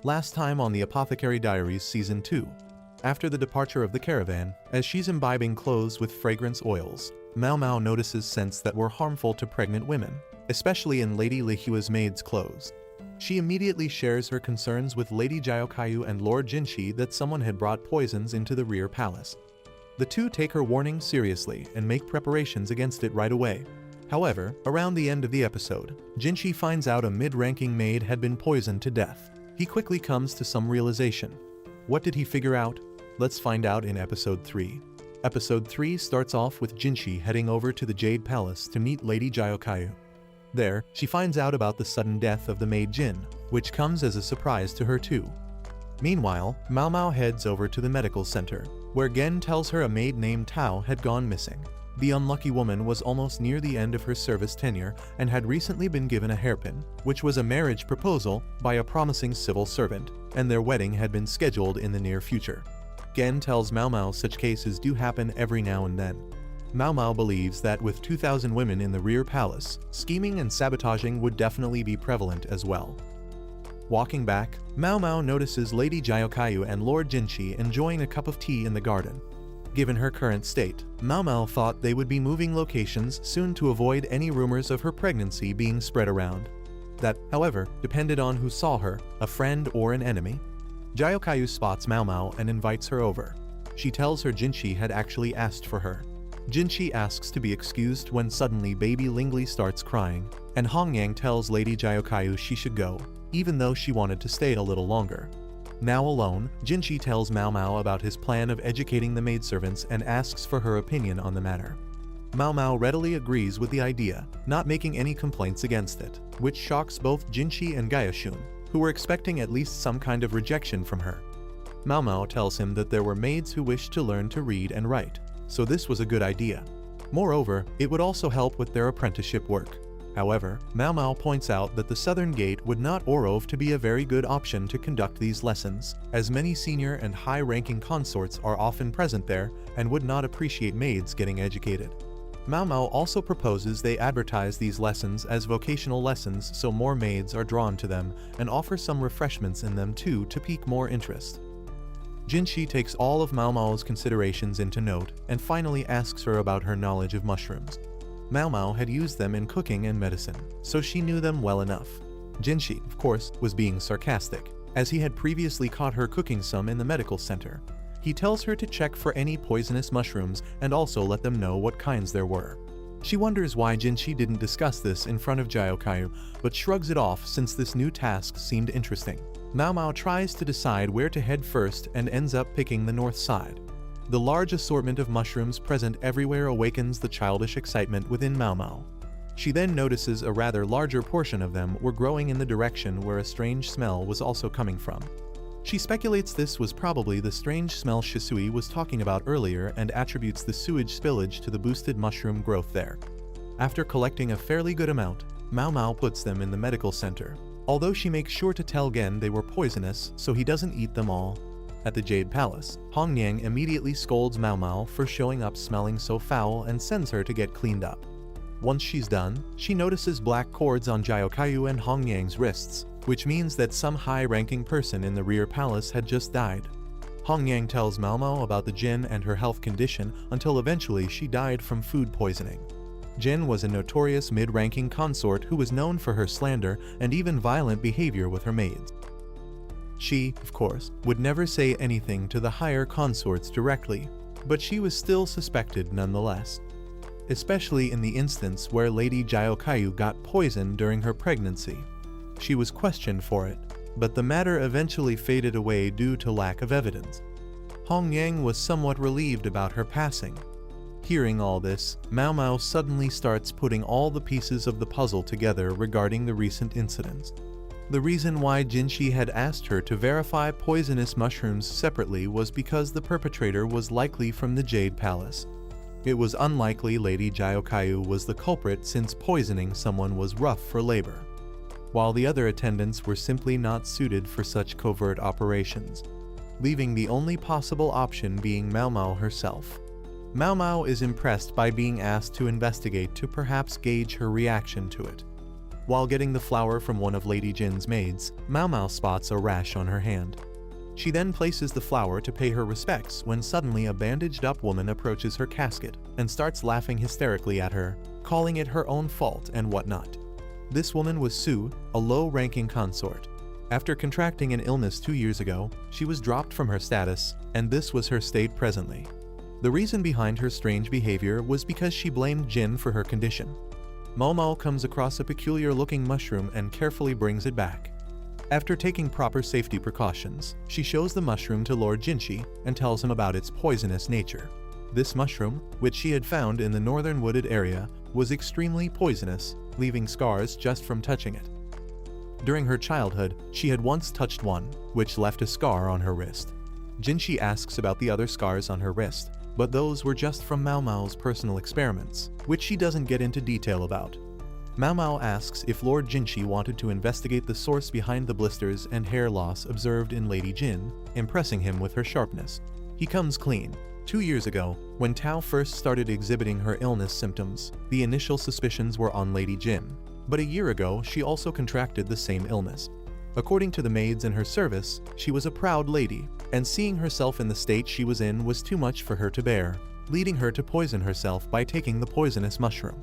Last time on the Apothecary Diaries Season 2. After the departure of the caravan, as she's imbibing clothes with fragrance oils, Mao Mao notices scents that were harmful to pregnant women, especially in Lady Lihua's maid's clothes. She immediately shares her concerns with Lady Jiaokayu and Lord Jinshi that someone had brought poisons into the rear palace. The two take her warning seriously and make preparations against it right away. However, around the end of the episode, Jinshi finds out a mid-ranking maid had been poisoned to death. He quickly comes to some realization. What did he figure out? Let's find out in Episode 3. Episode 3 starts off with Jinshi heading over to the Jade Palace to meet Lady Jiaokayu. There, she finds out about the sudden death of the maid Jin, which comes as a surprise to her too. Meanwhile, Mao Mao heads over to the medical center, where Gen tells her a maid named Tao had gone missing. The unlucky woman was almost near the end of her service tenure and had recently been given a hairpin, which was a marriage proposal by a promising civil servant, and their wedding had been scheduled in the near future. Gen tells Mao Mao such cases do happen every now and then. Mao Mao believes that with 2,000 women in the rear palace, scheming and sabotaging would definitely be prevalent as well. Walking back, Mao Mao notices Lady Jiaokayu and Lord Jinshi enjoying a cup of tea in the garden. Given her current state, Mao Mao thought they would be moving locations soon to avoid any rumors of her pregnancy being spread around. That, however, depended on who saw her, a friend or an enemy. Jiaokayu spots Mao Mao and invites her over. She tells her Jinshi had actually asked for her. Jinshi asks to be excused when suddenly baby Lingli starts crying, and Hongyang tells Lady Jiaokayu she should go, even though she wanted to stay a little longer. Now alone, Jinshi tells Mao Mao about his plan of educating the maidservants and asks for her opinion on the matter. Mao Mao readily agrees with the idea, not making any complaints against it, which shocks both Jinshi and Gaoshun, who were expecting at least some kind of rejection from her. Mao Mao tells him that there were maids who wished to learn to read and write, so this was a good idea. Moreover, it would also help with their apprenticeship work. However, Mao Mao points out that the Southern Gate would not prove to be a very good option to conduct these lessons, as many senior and high-ranking consorts are often present there and would not appreciate maids getting educated. Mao Mao also proposes they advertise these lessons as vocational lessons so more maids are drawn to them, and offer some refreshments in them too to pique more interest. Jinshi takes all of Mao Mao's considerations into note and finally asks her about her knowledge of mushrooms. Mao Mao had used them in cooking and medicine, so she knew them well enough. Jinshi, of course, was being sarcastic, as he had previously caught her cooking some in the medical center. He tells her to check for any poisonous mushrooms and also let them know what kinds there were. She wonders why Jinshi didn't discuss this in front of Jiaokayu, but shrugs it off since this new task seemed interesting. Mao Mao tries to decide where to head first and ends up picking the north side. The large assortment of mushrooms present everywhere awakens the childish excitement within Mao Mao. She then notices a rather larger portion of them were growing in the direction where a strange smell was also coming from. She speculates this was probably the strange smell Shisui was talking about earlier and attributes the sewage spillage to the boosted mushroom growth there. After collecting a fairly good amount, Mao Mao puts them in the medical center, although she makes sure to tell Gen they were poisonous so he doesn't eat them all. At the Jade Palace, Hongyang immediately scolds Mao Mao for showing up smelling so foul and sends her to get cleaned up. Once she's done, she notices black cords on Jiaokayu and Hongyang's wrists, which means that some high-ranking person in the rear palace had just died. Hongyang tells Mao Mao about the Jin and her health condition until eventually she died from food poisoning. Jin was a notorious mid-ranking consort who was known for her slander and even violent behavior with her maids. She, of course, would never say anything to the higher consorts directly, but she was still suspected nonetheless. Especially in the instance where Lady Jiaokayu got poisoned during her pregnancy. She was questioned for it, but the matter eventually faded away due to lack of evidence. Hongyang was somewhat relieved about her passing. Hearing all this, Mao Mao suddenly starts putting all the pieces of the puzzle together regarding the recent incidents. The reason why Jinshi had asked her to verify poisonous mushrooms separately was because the perpetrator was likely from the Jade Palace. It was unlikely Lady Jiaokayu was the culprit since poisoning someone was rough for labor, while the other attendants were simply not suited for such covert operations, leaving the only possible option being Mao Mao herself. Mao Mao is impressed by being asked to investigate to perhaps gauge her reaction to it. While getting the flower from one of Lady Jin's maids, Mao Mao spots a rash on her hand. She then places the flower to pay her respects when suddenly a bandaged-up woman approaches her casket and starts laughing hysterically at her, calling it her own fault and whatnot. This woman was Su, a low-ranking consort. After contracting an illness 2 years ago, she was dropped from her status, and this was her state presently. The reason behind her strange behavior was because she blamed Jin for her condition. Mao Mao comes across a peculiar-looking mushroom and carefully brings it back. After taking proper safety precautions, she shows the mushroom to Lord Jinshi and tells him about its poisonous nature. This mushroom, which she had found in the northern wooded area, was extremely poisonous, leaving scars just from touching it. During her childhood, she had once touched one, which left a scar on her wrist. Jinshi asks about the other scars on her wrist, but those were just from Mao Mao's personal experiments, which she doesn't get into detail about. Mao Mao asks if Lord Jinshi wanted to investigate the source behind the blisters and hair loss observed in Lady Jin, impressing him with her sharpness. He comes clean. 2 years ago, when Tao first started exhibiting her illness symptoms, the initial suspicions were on Lady Jin. But a year ago, she also contracted the same illness. According to the maids in her service, she was a proud lady, and seeing herself in the state she was in was too much for her to bear, leading her to poison herself by taking the poisonous mushroom.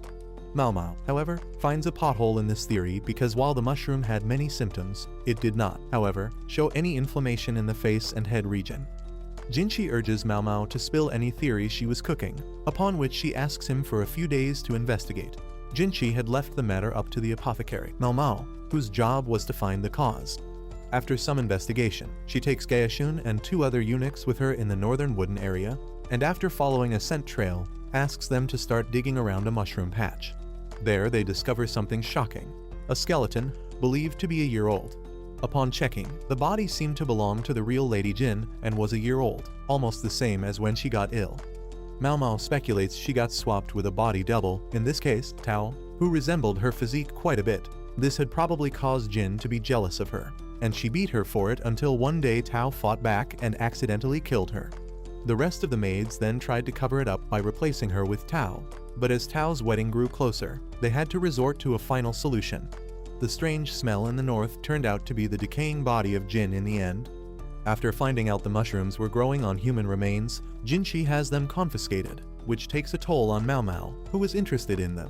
Mao Mao, however, finds a pothole in this theory because while the mushroom had many symptoms, it did not, however, show any inflammation in the face and head region. Jinshi urges Mao Mao to spill any theory she was cooking, upon which she asks him for a few days to investigate. Jinshi had left the matter up to the apothecary, Mao Mao, whose job was to find the cause. After some investigation, she takes Gaoshun and 2 other eunuchs with her in the northern wooden area, and after following a scent trail, asks them to start digging around a mushroom patch. There they discover something shocking, a skeleton, believed to be a year old. Upon checking, the body seemed to belong to the real Lady Jin and was a year old, almost the same as when she got ill. Mao Mao speculates she got swapped with a body double, in this case, Tao, who resembled her physique quite a bit. This had probably caused Jin to be jealous of her, and she beat her for it until one day Tao fought back and accidentally killed her. The rest of the maids then tried to cover it up by replacing her with Tao, but as Tao's wedding grew closer, they had to resort to a final solution. The strange smell in the north turned out to be the decaying body of Jin in the end. After finding out the mushrooms were growing on human remains, Jinshi has them confiscated, which takes a toll on Mao Mao, who was interested in them.